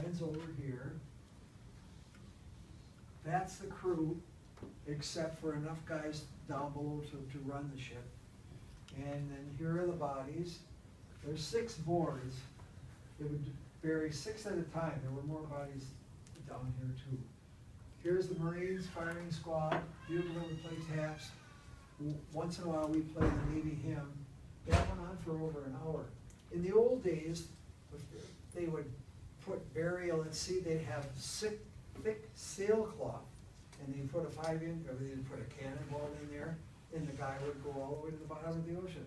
lines over here. That's the crew, except for enough guys down below to run the ship. And then here are the bodies. There's 6 boards. It would vary 6 at a time. There were more bodies down here too. Here's the Marines firing squad. Bugler would play taps. Once in a while we play the Navy hymn. That went on for over an hour. In the old days, they would put burial at sea. They'd have thick sailcloth, and they'd put a 5-inch, or they'd put a cannonball in there, and the guy would go all the way to the bottom of the ocean.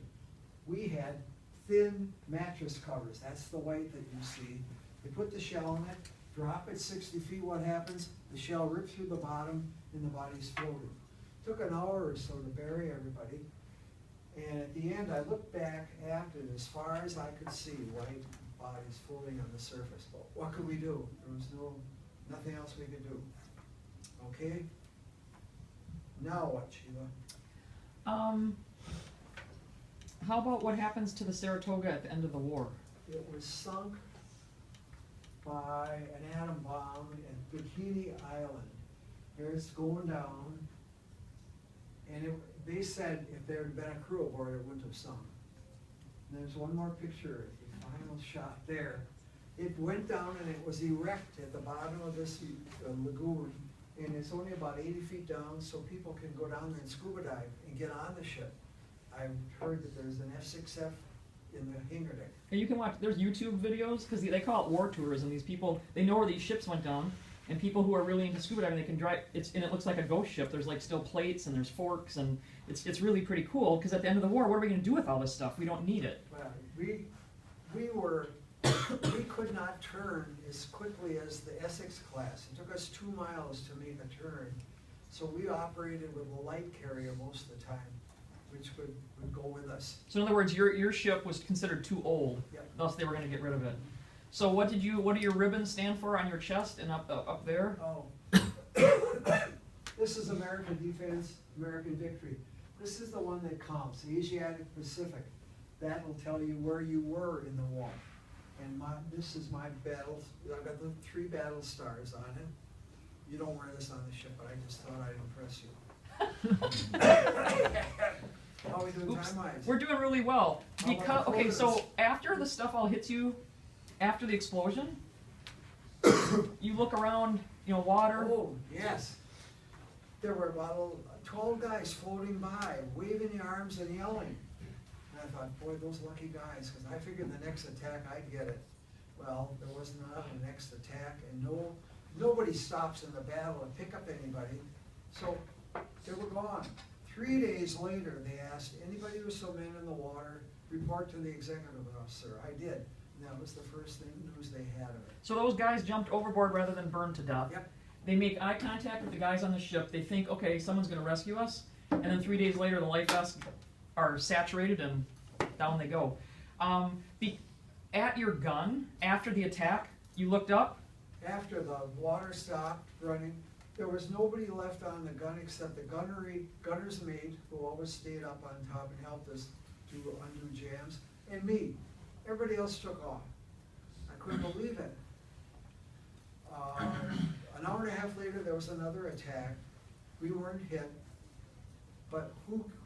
We had thin mattress covers. That's the white that you see. You put the shell in it, drop it 60 feet. What happens? The shell rips through the bottom, and the body's floating. Took an hour or so to bury everybody. And at the end, I looked back after it, as far as I could see, white bodies floating on the surface. But what could we do? There was nothing else we could do. Okay? Now what, Sheila? How about what happens to the Saratoga at the end of the war? It was sunk by an atom bomb at Bikini Island. It's going down. And they said if there had been a crew aboard, it wouldn't have sunk. And there's one more picture, the final shot there. It went down and it was erect at the bottom of this lagoon, and it's only about 80 feet down, so people can go down there and scuba dive and get on the ship. I've heard that there's an F6F in the hangar deck. And you can watch, there's YouTube videos, because they call it war tourism. These people, they know where these ships went down, and people who are really into scuba diving, they can drive, and it looks like a ghost ship. There's like still plates, and there's forks, and it's really pretty cool, because at the end of the war, what are we going to do with all this stuff? We don't need it. Well, we could not turn as quickly as the Essex class. It took us 2 miles to make a turn. So we operated with a light carrier most of the time, which would go with us. So in other words, your ship was considered too old, Yep. thus they were going to get rid of it. So what do your ribbons stand for on your chest and up there? Oh. This is American defense, American victory. This is the one that counts, the Asiatic Pacific. That will tell you where you were in the war. And this is my battles. I've got the 3 battle stars on it. You don't wear this on the ship, but I just thought I'd impress you. How are we doing time-wise? We're doing really well. How about the So after the stuff all hits you, after the explosion, you look around, water. Oh, yes. There were about 12 guys floating by, waving the arms and yelling. And I thought, boy, those lucky guys, because I figured the next attack I'd get it. Well, there was not a next attack, and nobody stops in the battle and pick up anybody. So they were gone. 3 days later, they asked anybody who saw men in the water, report to the executive officer. I did. And that was the first news they had of it. So those guys jumped overboard rather than burned to death. Yep. They make eye contact with the guys on the ship. They think, okay, someone's going to rescue us. And then 3 days later, the life vests are saturated and down they go. At your gun, after the attack, you looked up? After the water stopped running, there was nobody left on the gun except the gunner's mate, who always stayed up on top and helped us to undo jams, and me. Everybody else took off. I couldn't believe it. An hour and a half later, there was another attack. We weren't hit, but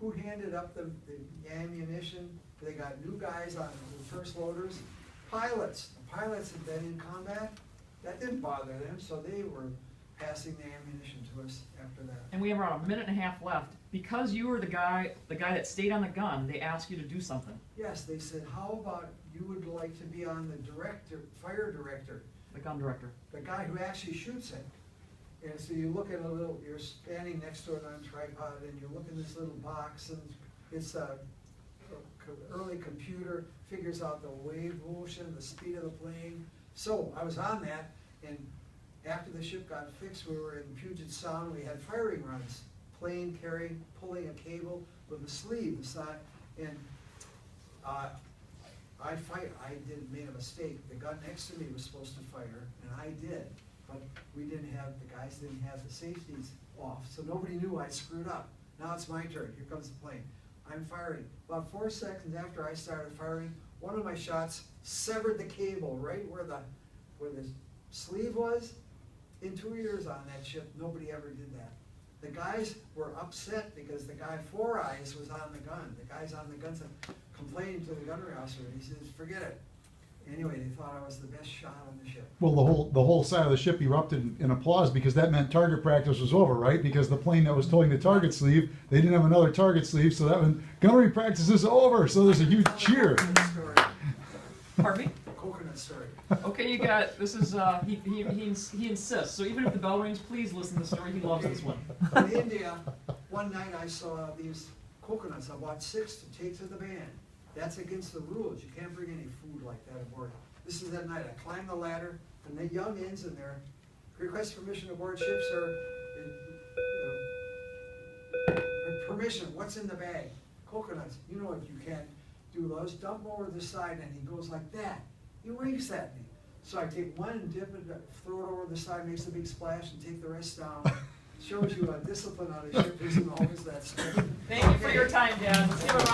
who handed up the ammunition? They got new guys on the first loaders. Pilots. The pilots had been in combat. That didn't bother them, so they were passing the ammunition to us after that. And we have around a minute and a half left. Because you were the guy that stayed on the gun, they asked you to do something. Yes, they said, how about you would like to be on the fire director? The gun director. The guy who actually shoots it. And so you look at you're standing next to it on a tripod, and you look in this little box, and it's a early computer, figures out the wave motion, the speed of the plane. So I was on that, and after the ship got fixed, we were in Puget Sound. We had firing runs, plane pulling a cable with a sleeve beside, and I made a mistake. The gun next to me was supposed to fire, and I did, but the guys didn't have the safeties off, so nobody knew I screwed up. Now it's my turn. Here comes the plane. I'm firing. About 4 seconds after I started firing, one of my shots severed the cable right where the sleeve was, in 2 years on that ship, nobody ever did that. The guys were upset because the guy Four Eyes was on the gun. The guys on the gun said, complaining to the gunnery officer, and he says, forget it. Anyway, they thought I was the best shot on the ship. Well, the whole side of the ship erupted in applause because that meant target practice was over, right? Because the plane that was towing the target sleeve, they didn't have another target sleeve, so that meant gunnery practice is over. So there's a huge cheer. Pardon me? Coconut story. Okay, you got, this is, he insists, so even if the bell rings, please listen to the story, he loves this one. In India, one night I saw these coconuts. I bought 6 to take to the band. That's against the rules. You can't bring any food like that aboard. This is that night. I climbed the ladder, and the young ins in there request permission to board ships or permission. What's in the bag? Coconuts. You know if you can't do those, dump them over the side, and he goes like that. He winks at me. So I take one and dip it, throw it over the side, makes a big splash, and take the rest down. Shows you a discipline on a ship isn't always that strict. Thank you for your time, Dad. Let's give him a